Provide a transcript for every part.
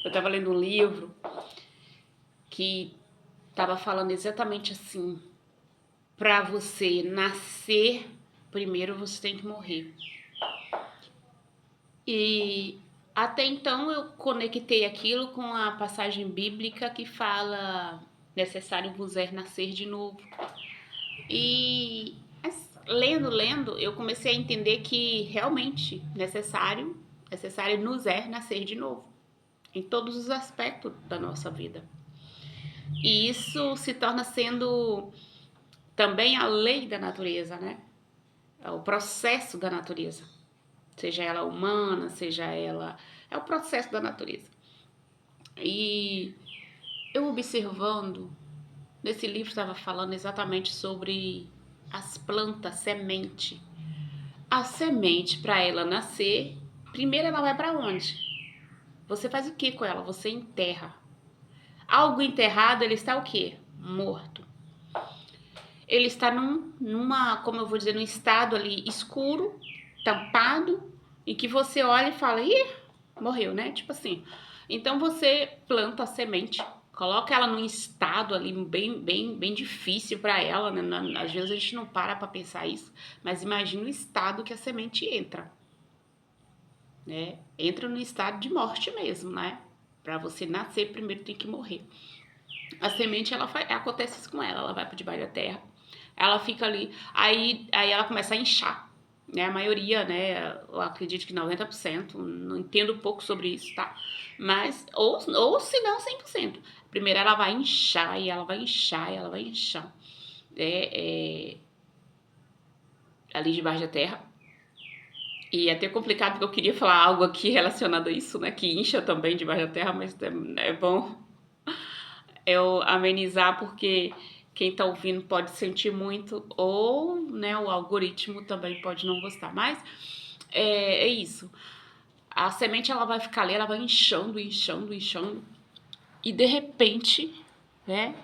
Eu estava lendo um livro que estava falando exatamente assim: para você nascer, primeiro você tem que morrer. E até então eu conectei aquilo com a passagem bíblica que fala: necessário vos é nascer de novo. E lendo, eu comecei a entender que realmente necessário nos é nascer de novo, em todos os aspectos da nossa vida. E isso se torna sendo também a lei da natureza, né? É o processo da natureza. Seja ela humana, seja ela... É o processo da natureza. E eu observando, nesse livro estava falando exatamente sobre as plantas, semente. A semente, para ela nascer, primeiro ela vai para onde? Você faz o que com ela? Você enterra. Algo enterrado, ele está o quê? Morto. Ele está como eu vou dizer, num estado ali escuro, tampado, e que você olha e fala, ih, morreu, né? Tipo assim. Então você planta a semente, coloca ela num estado ali bem difícil para ela, né? Às vezes a gente não para pensar isso, mas imagina o estado que a semente entra, né? Entra no estado de morte mesmo, né? Para você nascer, primeiro tem que morrer. A semente, acontece isso com ela vai para debaixo da terra, ela fica ali, aí ela começa a inchar, né? A maioria, né? Eu acredito que 90%, não entendo pouco sobre isso, tá? Mas, ou se não 100%. Primeiro ela vai inchar, e ela vai inchar, e ela vai inchar. Ali debaixo da terra. E é até complicado, porque eu queria falar algo aqui relacionado a isso, né? Que incha também debaixo da terra, mas é bom eu amenizar, porque quem tá ouvindo pode sentir muito, ou, né, o algoritmo também pode não gostar. Mas é isso. A semente, ela vai ficar ali, ela vai inchando, e de repente, né,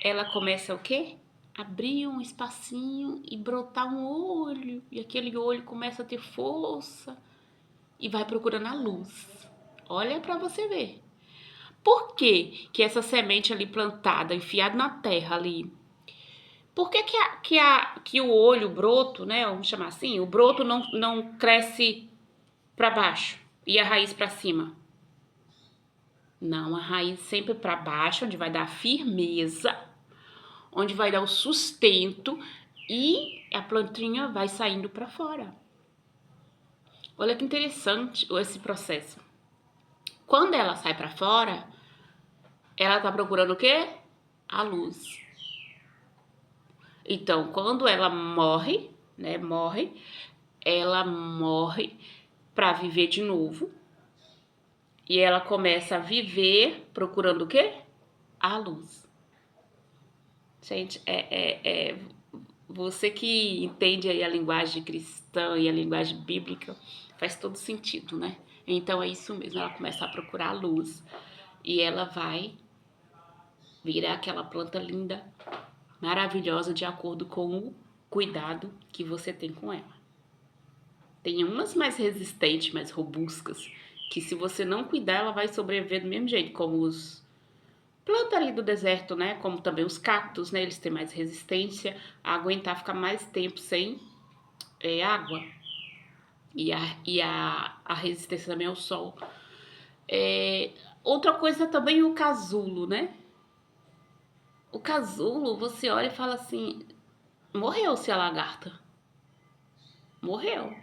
ela começa o quê? Abrir um espacinho e brotar um olho, e aquele olho começa a ter força e vai procurando a luz. Olha para você ver. Por que que essa semente ali plantada, enfiada na terra ali, por que que o olho, o broto, né, vamos chamar assim, o broto não cresce para baixo e a raiz para cima? Não, a raiz sempre para baixo, onde vai dar firmeza, onde vai dar o sustento, e a plantinha vai saindo para fora. Olha que interessante esse processo. Quando ela sai para fora, ela tá procurando o quê? A luz. Então, quando ela morre, né, ela morre para viver de novo. E ela começa a viver procurando o quê? A luz. Gente, você que entende aí a linguagem cristã e a linguagem bíblica, faz todo sentido, né? Então é isso mesmo, ela começa a procurar a luz e ela vai virar aquela planta linda, maravilhosa, de acordo com o cuidado que você tem com ela. Tem umas mais resistentes, mais robustas, que se você não cuidar, ela vai sobreviver do mesmo jeito, como os plantas ali do deserto, né? Como também os cactos, né? Eles têm mais resistência a aguentar ficar mais tempo sem água. A resistência também ao sol. Outra coisa também, o casulo, né? O casulo, você olha e fala assim, morreu-se a lagarta. Morreu.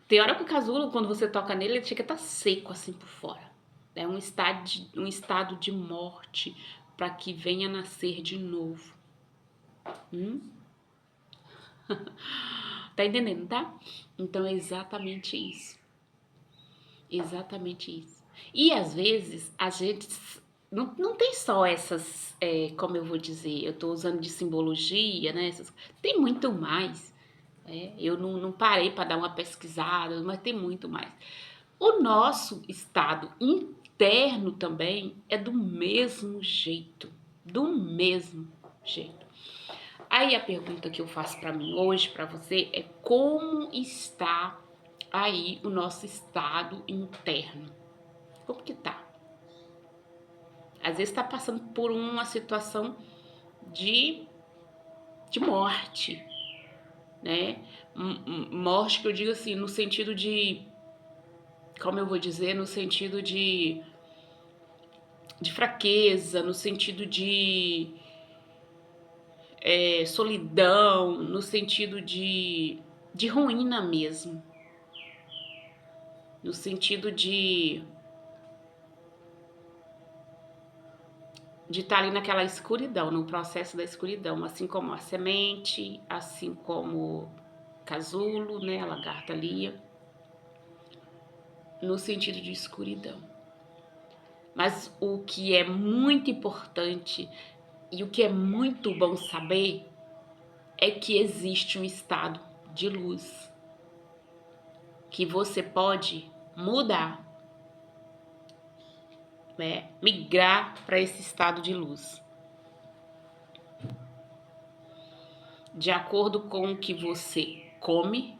Tem hora que o casulo, quando você toca nele, ele chega a estar seco assim por fora. É um estado de morte para que venha nascer de novo. Tá entendendo, tá? Então é exatamente isso. Exatamente isso. E às vezes a gente não tem só essas, como eu vou dizer, eu tô usando de simbologia, né? Tem muito mais. Eu não parei para dar uma pesquisada, mas tem muito mais. O nosso estado interno também é do mesmo jeito. Do mesmo jeito. Aí a pergunta que eu faço para mim hoje, para você, é como está aí o nosso estado interno? Como que tá? às vezes está passando por uma situação de morte, né? Morte que eu digo assim, no sentido de, como eu vou dizer, no sentido de fraqueza, no sentido de solidão, no sentido de ruína mesmo, no sentido de estar ali naquela escuridão, no processo da escuridão, assim como a semente, assim como casulo, né, a lagarta lia, no sentido de escuridão. Mas o que é muito importante e o que é muito bom saber é que existe um estado de luz que você pode mudar, né? Migrar para esse estado de luz. De acordo com o que você come,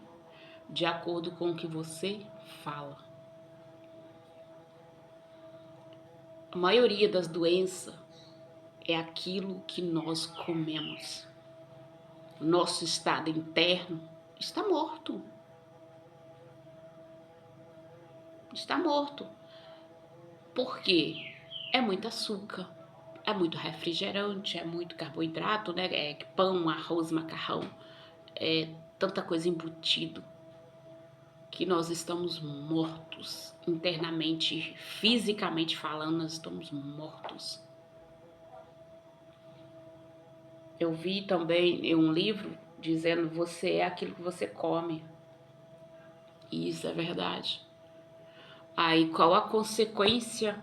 de acordo com o que você fala. A maioria das doenças é aquilo que nós comemos. O nosso estado interno está morto. Está morto. Por quê? É muito açúcar, é muito refrigerante, é muito carboidrato, né? É pão, arroz, macarrão, é tanta coisa embutido que nós estamos mortos internamente, fisicamente falando, nós estamos mortos. Eu vi também em um livro dizendo: você é aquilo que você come. E isso é verdade. Aí qual a consequência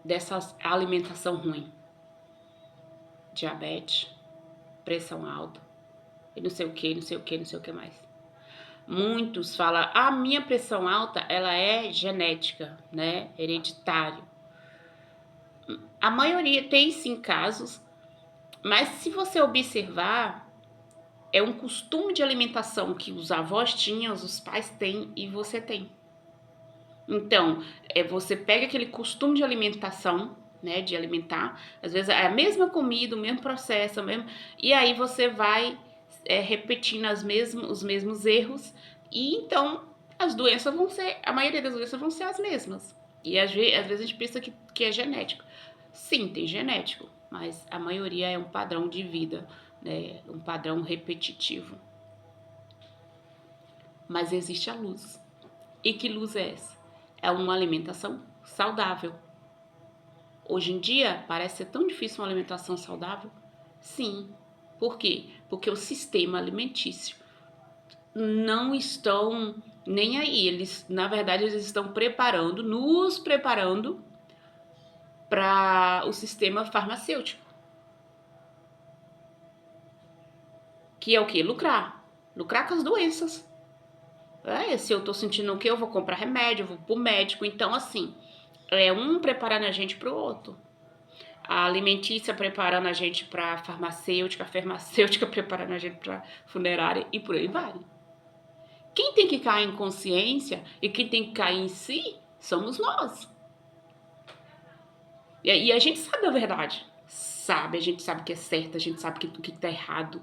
dessa alimentação ruim? Diabetes, pressão alta, e não sei o que mais. Muitos falam: a minha pressão alta, ela é genética, né? Hereditário. A maioria tem sim casos, mas se você observar, é um costume de alimentação que os avós tinham, os pais têm e você tem. Então, você pega aquele costume de alimentação, né, de alimentar, às vezes é a mesma comida, o mesmo processo, e aí você vai repetindo os mesmos erros, e então a maioria das doenças vão ser as mesmas. E às vezes a gente pensa que é genético. Sim, tem genético, mas a maioria é um padrão de vida, né, um padrão repetitivo. Mas existe a luz. E que luz é essa? É uma alimentação saudável. Hoje em dia, parece ser tão difícil uma alimentação saudável? Sim. Por quê? Porque o sistema alimentício não estão nem aí. Eles, na verdade, eles estão nos preparando para o sistema farmacêutico. Que é o quê? Lucrar. Lucrar com as doenças. Se eu tô sentindo o quê? Eu vou comprar remédio, eu vou pro médico. Então, assim, é um preparando a gente pro outro. A alimentícia preparando a gente pra farmacêutica, a farmacêutica preparando a gente pra funerária e por aí vai. Quem tem que cair em consciência e quem tem que cair em si somos nós. E a gente sabe a verdade. A gente sabe o que é certo, a gente sabe o que tá errado.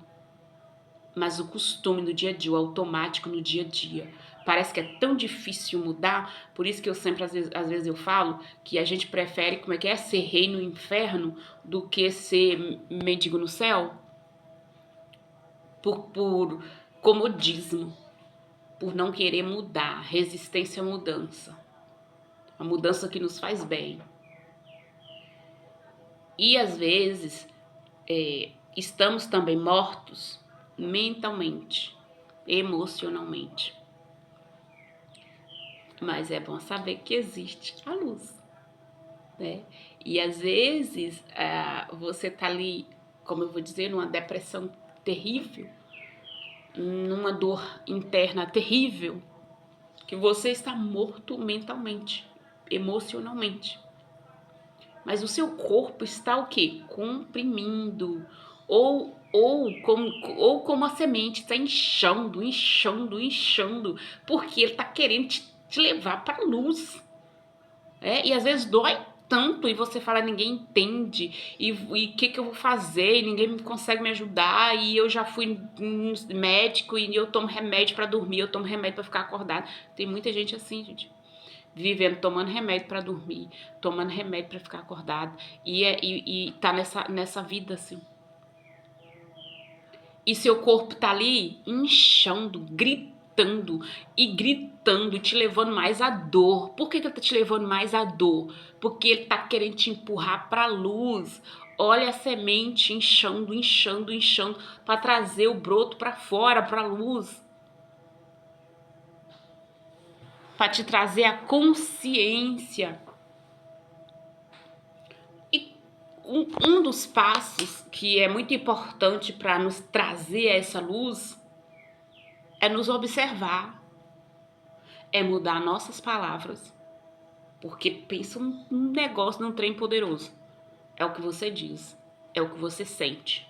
Mas o costume no dia a dia, o automático no dia a dia, parece que é tão difícil mudar. Por isso que eu sempre, às vezes eu falo que a gente prefere, ser rei no inferno do que ser mendigo no céu. Por comodismo, por não querer mudar, resistência à mudança. A mudança que nos faz bem. E às vezes estamos também mortos mentalmente, emocionalmente. Mas é bom saber que existe a luz, né? E às vezes você tá ali, como eu vou dizer, numa depressão terrível, numa dor interna terrível, que você está morto mentalmente, emocionalmente. Mas o seu corpo está o quê? Comprimindo, ou como a semente está inchando, porque ele está querendo te levar para a luz. E às vezes dói tanto e você fala, ninguém entende, e o que eu vou fazer, e ninguém consegue me ajudar, e eu já fui no médico e eu tomo remédio pra dormir, eu tomo remédio pra ficar acordado. Tem muita gente assim, gente, vivendo, tomando remédio pra dormir, tomando remédio pra ficar acordado, e tá nessa vida assim. E seu corpo tá ali inchando, gritando e gritando, te levando mais à dor. Por que ele tá te levando mais à dor? Porque ele tá querendo te empurrar pra luz. Olha a semente inchando, inchando, inchando, para trazer o broto para fora, pra luz. Para te trazer a consciência. E um dos passos que é muito importante para nos trazer essa luz é nos observar, é mudar nossas palavras. Porque pensa um negócio, num trem poderoso. É o que você diz, é o que você sente.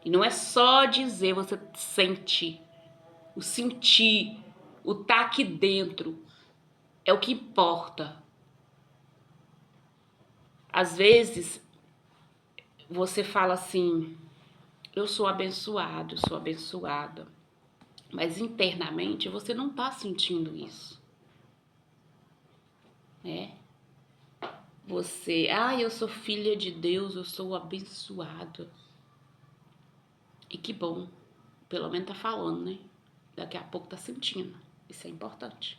E não é só dizer, você sente. O sentir, o tá aqui dentro, é o que importa. Às vezes, você fala assim, eu sou abençoado, eu sou abençoada. Mas internamente, você não tá sentindo isso. Né? Você, eu sou filha de Deus, eu sou abençoada. E que bom, pelo menos tá falando, né? Daqui a pouco tá sentindo. Isso é importante.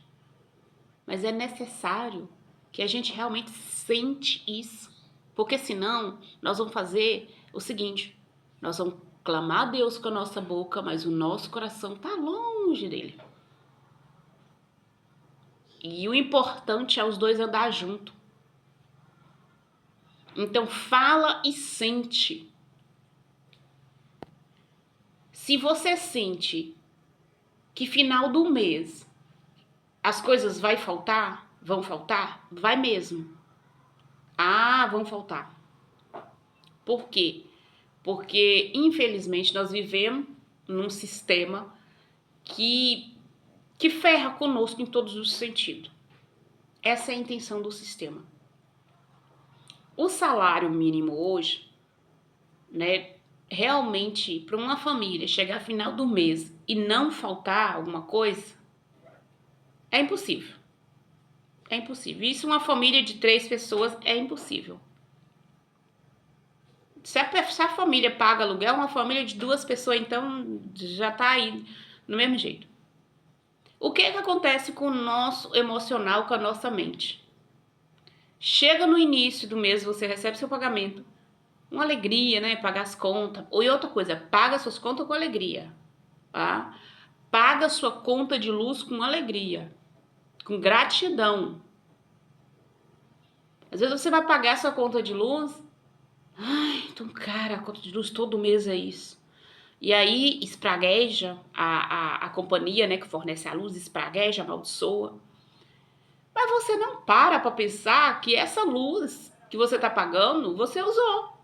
Mas é necessário que a gente realmente sente isso. Porque senão, nós vamos fazer o seguinte, nós vamos clamar a Deus com a nossa boca, mas o nosso coração tá longe dele. E o importante é os dois andar junto. Então fala e sente. Se você sente que final do mês as coisas vão faltar, vai mesmo. Vão faltar. Por quê? Porque infelizmente nós vivemos num sistema que ferra conosco em todos os sentidos. Essa é a intenção do sistema. O salário mínimo hoje, né, realmente, para uma família chegar ao final do mês e não faltar alguma coisa, é impossível. É impossível. Isso uma família de 3 pessoas é impossível. Se a família paga aluguel, uma família de 2 pessoas, então, já tá aí no mesmo jeito. O que acontece com o nosso emocional, com a nossa mente? Chega no início do mês, você recebe seu pagamento. Uma alegria, né? Pagar as contas. Ou outra coisa, paga suas contas com alegria. Tá? Paga sua conta de luz com alegria. Com gratidão. Às vezes você vai pagar sua conta de luz. Então, cara, a conta de luz todo mês é isso. E aí espragueja a companhia, né, que fornece a luz, espragueja, amaldiçoa. Mas você não para pensar que essa luz que você tá pagando, você usou.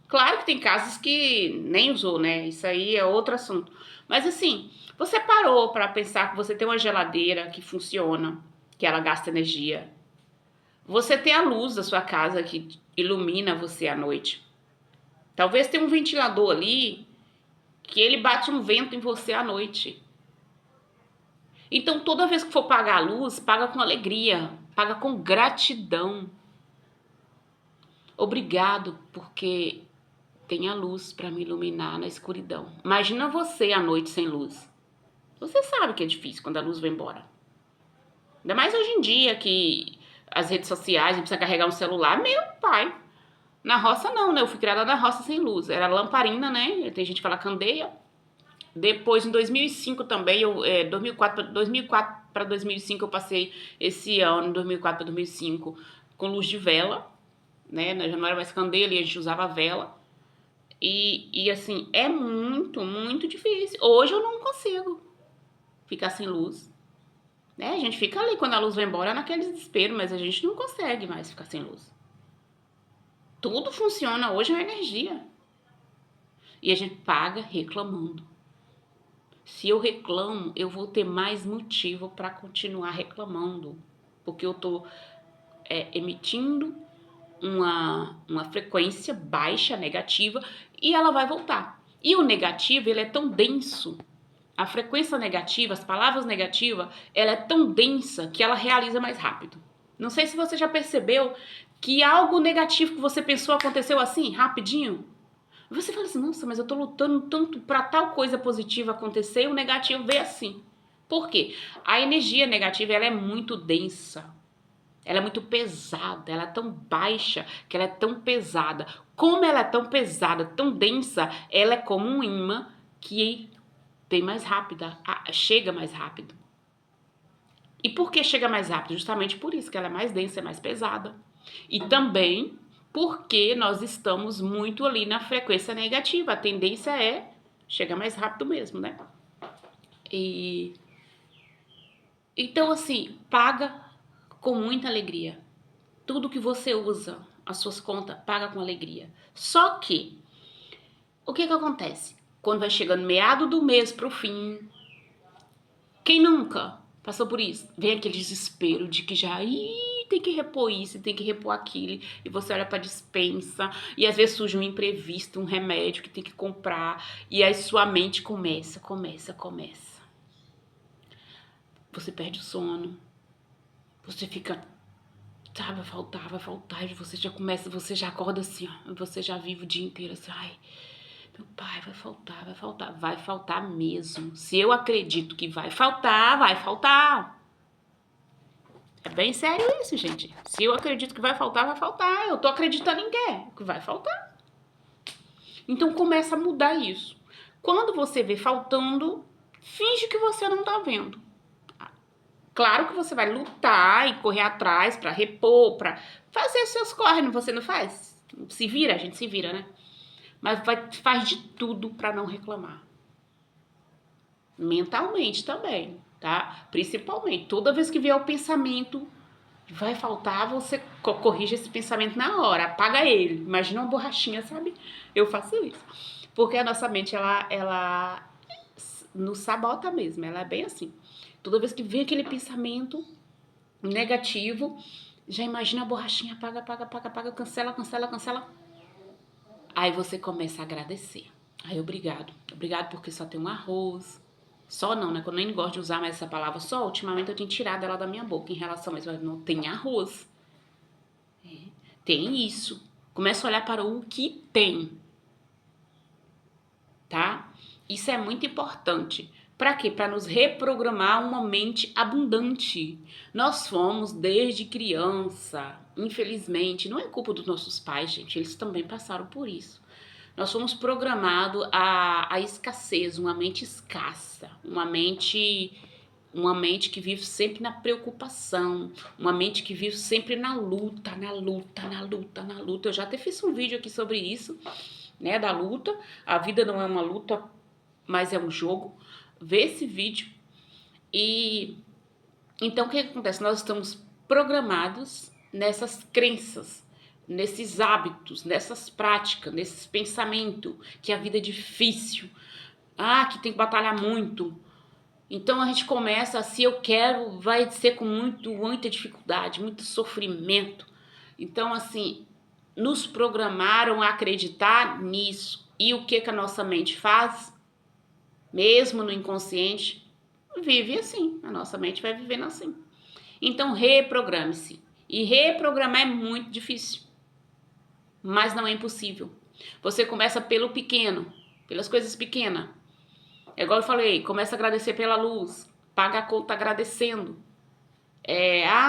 Claro que tem casos que nem usou, né? Isso aí é outro assunto. Mas assim, você parou para pensar que você tem uma geladeira que funciona, que ela gasta energia. Você tem a luz da sua casa que ilumina você à noite. Talvez tenha um ventilador ali que ele bate um vento em você à noite. Então, toda vez que for pagar a luz, paga com alegria, paga com gratidão. Obrigado, porque tem a luz para me iluminar na escuridão. Imagina você à noite sem luz. Você sabe que é difícil quando a luz vai embora. Ainda mais hoje em dia que as redes sociais, não precisa carregar um celular. Meu pai. Na roça não, né? Eu fui criada na roça sem luz. Era lamparina, né? Tem gente que fala candeia. Depois, em 2005 também, 2004 para 2005, eu passei esse ano, 2004 para 2005, com luz de vela, né? Já não era mais candeia, a gente usava vela. E assim, é muito, muito difícil. Hoje eu não consigo ficar sem luz. Né? A gente fica ali quando a luz vai embora naquele desespero, mas a gente não consegue mais ficar sem luz. Tudo funciona hoje é energia. E a gente paga reclamando. Se eu reclamo, eu vou ter mais motivo para continuar reclamando. Porque eu tô emitindo uma frequência baixa, negativa, e ela vai voltar. E o negativo, ele é tão denso, a frequência negativa, as palavras negativas, ela é tão densa que ela realiza mais rápido. Não sei se você já percebeu que algo negativo que você pensou aconteceu assim, rapidinho. Você fala assim, nossa, mas eu tô lutando tanto pra tal coisa positiva acontecer e o negativo veio assim. Por quê? A energia negativa, ela é muito densa. Ela é muito pesada, ela é tão baixa que ela é tão pesada. Como ela é tão pesada, tão densa, ela é como um imã que vem mais rápida, chega mais rápido. E por que chega mais rápido? Justamente por isso, que ela é mais densa, é mais pesada. E também porque nós estamos muito ali na frequência negativa. A tendência é chegar mais rápido mesmo, né? Então, assim, paga com muita alegria. Tudo que você usa, as suas contas, paga com alegria. Só que, o que acontece? Quando vai chegando meado do mês pro fim, quem nunca passou por isso? Vem aquele desespero de que já tem que repor isso, tem que repor aquilo, e você olha pra despensa, e às vezes surge um imprevisto, um remédio que tem que comprar, e aí sua mente começa. Você perde o sono, você fica, tá, vai faltar, e você já acorda assim, ó, você já vive o dia inteiro assim, ai, meu pai, vai faltar mesmo. Se eu acredito que vai faltar, vai faltar. É bem sério isso, gente. Se eu acredito que vai faltar, vai faltar. Eu tô acreditando em quê? Que vai faltar. Então começa a mudar isso. Quando você vê faltando, finge que você não tá vendo. Claro que você vai lutar e correr atrás pra repor, pra fazer seus corre, você não faz? Se vira, a gente se vira, né? Mas faz de tudo pra não reclamar. Mentalmente também, tá? Principalmente, toda vez que vier o pensamento vai faltar, você corrige esse pensamento na hora, apaga ele. Imagina uma borrachinha, sabe? Eu faço isso. Porque a nossa mente, ela nos sabota mesmo, ela é bem assim. Toda vez que vem aquele pensamento negativo, já imagina a borrachinha, apaga, cancela. Aí você começa a agradecer. Aí, obrigado porque só tem um arroz. Só não, né? Que eu nem gosto de usar mais essa palavra só. Ultimamente eu tenho tirado ela da minha boca em relação a isso. Não tem arroz. Tem isso. Começa a olhar para o que tem. Tá? Isso é muito importante. Para quê? Para nos reprogramar uma mente abundante. Nós fomos desde criança, infelizmente, não é culpa dos nossos pais, gente, eles também passaram por isso. Nós fomos programados a escassez, uma mente escassa, uma mente que vive sempre na preocupação, uma mente que vive sempre na luta. Eu já até fiz um vídeo aqui sobre isso, né, da luta. A vida não é uma luta, mas é um jogo. Vê esse vídeo. E então o que acontece? Nós estamos programados nessas crenças, nesses hábitos, nessas práticas, nesses pensamentos, que a vida é difícil, que tem que batalhar muito. Então a gente começa, se eu quero, vai ser com muita dificuldade, muito sofrimento. Então, assim, nos programaram a acreditar nisso. E o que a nossa mente faz? Mesmo no inconsciente, vive assim. A nossa mente vai vivendo assim. Então, reprograme-se. E reprogramar é muito difícil, mas não é impossível. Você começa pelo pequeno, pelas coisas pequenas. É igual eu falei, começa a agradecer pela luz, paga a conta agradecendo.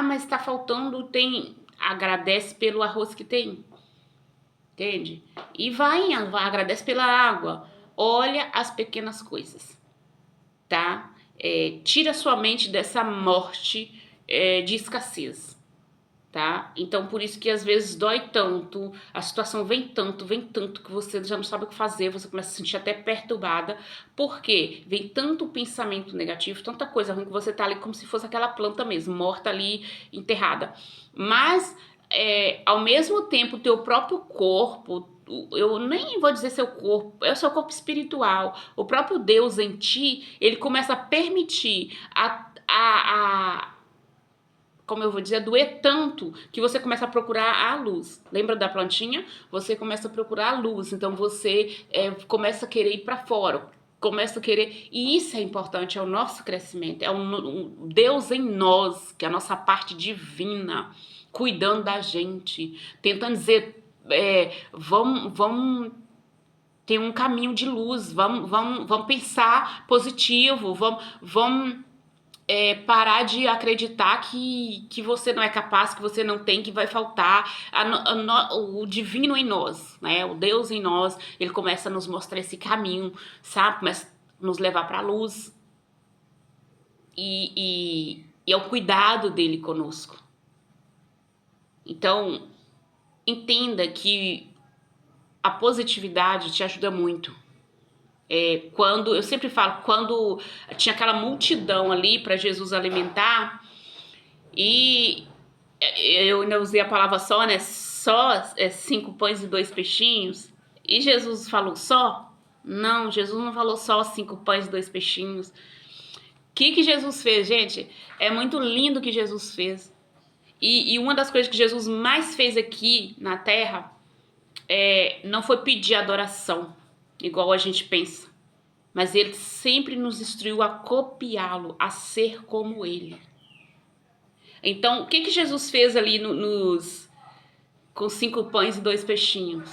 Mas tá faltando, agradece pelo arroz que tem, entende? E vai, agradece pela água. Olha as pequenas coisas, tá? Tira sua mente dessa morte de escassez, tá? Então, por isso que às vezes dói tanto, a situação vem tanto que você já não sabe o que fazer, você começa a se sentir até perturbada, porque vem tanto pensamento negativo, tanta coisa ruim que você tá ali como se fosse aquela planta mesmo, morta ali, enterrada. Mas, ao mesmo tempo, o teu próprio corpo, eu nem vou dizer seu corpo, é o seu corpo espiritual, o próprio Deus em ti, ele começa a permitir como eu vou dizer, doer tanto que você começa a procurar a luz. Lembra da plantinha? Você começa a procurar a luz, então você começa a querer ir para fora, começa a querer, e isso é importante, é o nosso crescimento, é um Deus em nós, que é a nossa parte divina, cuidando da gente, tentando dizer, vamos ter um caminho de luz, vamos pensar positivo, vamos parar de acreditar que você não é capaz, que você não tem, que vai faltar. O divino em nós, né? O Deus em nós, ele começa a nos mostrar esse caminho, sabe? Começa a nos levar para a luz. E é o cuidado dele conosco. Então, entenda que a positividade te ajuda muito. Eu sempre falo, quando tinha aquela multidão ali para Jesus alimentar, e eu ainda usei a palavra só, né? Só 5 pães e 2 peixinhos. E Jesus falou só? Não, Jesus não falou só 5 pães e 2 peixinhos. O que Jesus fez, gente? É muito lindo o que Jesus fez. E uma das coisas que Jesus mais fez aqui na terra não foi pedir adoração, igual a gente pensa. Mas ele sempre nos instruiu a copiá-lo, a ser como ele. Então, o que Jesus fez ali com 5 pães e 2 peixinhos?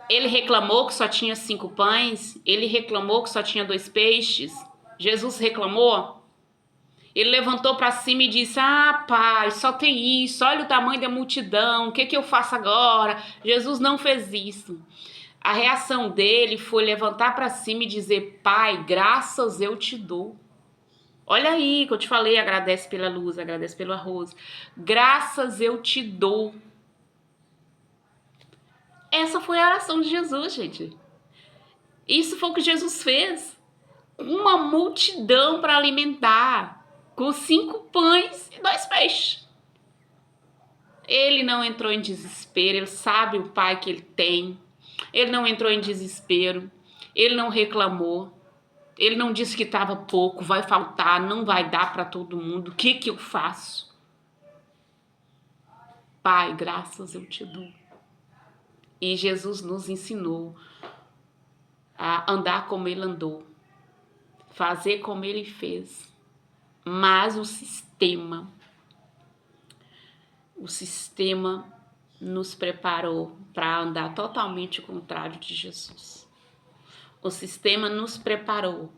Ele reclamou que só tinha 5 pães? Ele reclamou que só tinha 2 peixes? Jesus reclamou? Ele levantou para cima e disse: ah, pai, só tem isso, olha o tamanho da multidão, o que eu faço agora? Jesus não fez isso. A reação dele foi levantar para cima e dizer: pai, graças eu te dou. Olha aí que eu te falei, agradece pela luz, agradece pelo arroz. Graças eu te dou. Essa foi a oração de Jesus, gente. Isso foi o que Jesus fez. Uma multidão para alimentar, com 5 pães e 2 peixes. Ele não entrou em desespero, ele sabe o pai que ele tem. Ele não entrou em desespero, ele não reclamou. Ele não disse que estava pouco, vai faltar, não vai dar para todo mundo. O que eu faço? Pai, graças eu te dou. E Jesus nos ensinou a andar como ele andou, fazer como ele fez. Mas o sistema nos preparou para andar totalmente o contrário de Jesus. O sistema nos preparou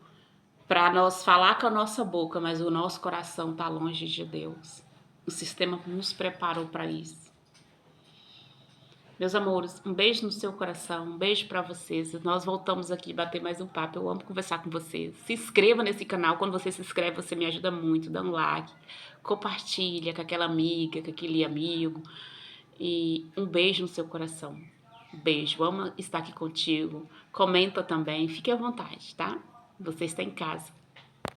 para nós falar com a nossa boca, mas o nosso coração está longe de Deus. O sistema nos preparou para isso. Meus amores, um beijo no seu coração, um beijo para vocês. Nós voltamos aqui bater mais um papo. Eu amo conversar com vocês. Se inscreva nesse canal. Quando você se inscreve, você me ajuda muito. Dá um like, compartilha com aquela amiga, com aquele amigo. E um beijo no seu coração. Um beijo, amo estar aqui contigo. Comenta também, fique à vontade, tá? Você está em casa.